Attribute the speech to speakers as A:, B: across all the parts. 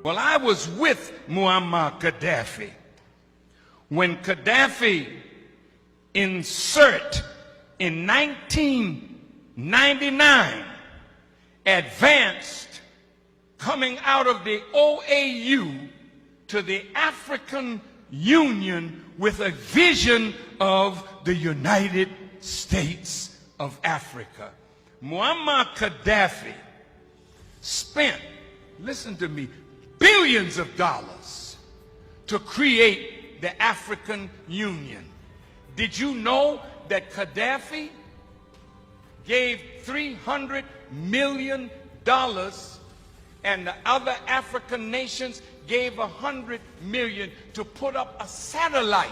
A: Well, I was with Muammar Gaddafi when Gaddafi insert in 1999 advanced coming out of the OAU to the African Union with a vision of the United States of Africa. Muammar Gaddafi spent, listen to me, billions of dollars to create the African Union. Did you know that Gaddafi gave $300 million and the other African nations gave $100 million to put up a satellite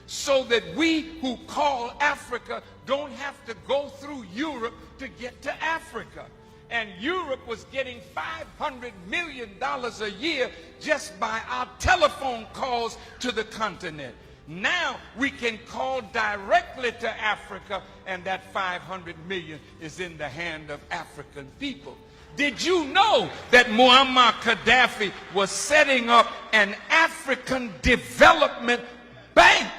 A: so that we who call Africa don't have to go through Europe to get to Africa? And Europe was getting $500 million a year just by our telephone calls to the continent. Now we can call directly to Africa, and that $500 million is in the hand of African people. Did you know that Muammar Gaddafi was setting up an African development bank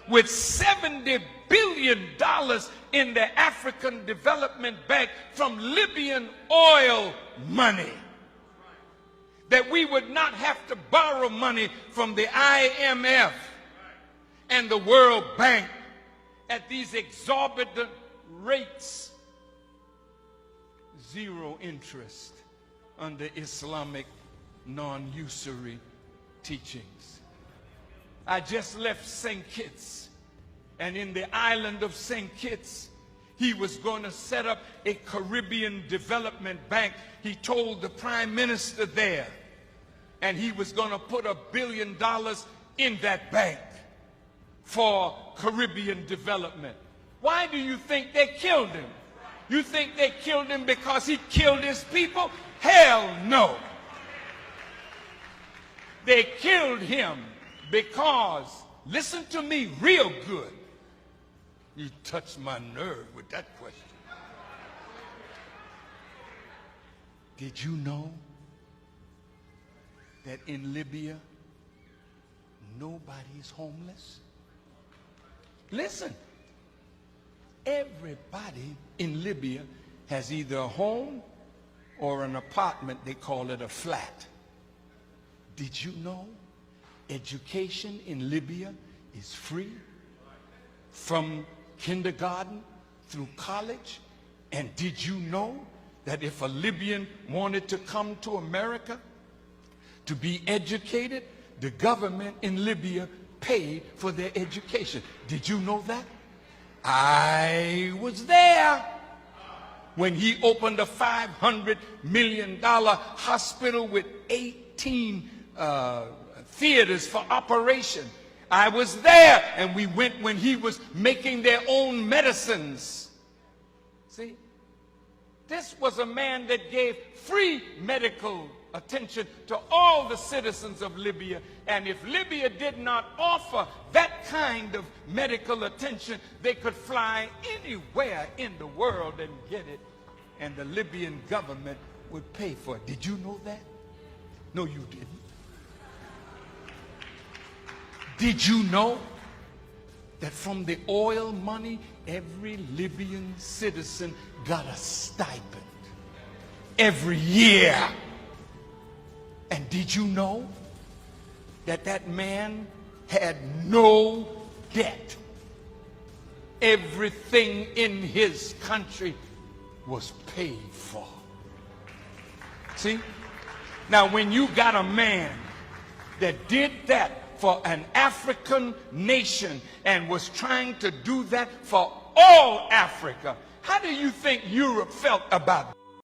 A: with $70 billion in the African Development Bank from Libyan oil money? That we would not have to borrow money from the IMF and the World Bank at these exorbitant rates. Zero interest under Islamic non-usury teachings. I just left St. Kitts, and in the island of St. Kitts, he was going to set up a Caribbean development bank. He told the prime minister there, and he was going to put $1 billion in that bank for Caribbean development. Why do you think they killed him? You think they killed him because he killed his people? Hell no. They killed him because, listen to me real good. You touched my nerve with that question. Did you know that in Libya, nobody's homeless? Listen, everybody in Libya has either a home or an apartment. They call it a flat. Did you know education in Libya is free from kindergarten through college? And did you know that if a Libyan wanted to come to America to be educated, the government in Libya paid for their education? Did you know that? I was there when he opened a $500 million hospital with 18 theaters for operation. I was there, and we went when he was making their own medicines. See, this was a man that gave free medical attention to all the citizens of Libya. And if Libya did not offer that kind of medical attention, they could fly anywhere in the world and get it, and the Libyan government would pay for it. Did you know that? No, you didn't. Did you know that from the oil money, every Libyan citizen got a stipend every year? And did you know that that man had no debt? Everything in his country was paid for. See? Now, when you got a man that did that for an African nation and was trying to do that for all Africa, how do you think Europe felt about it?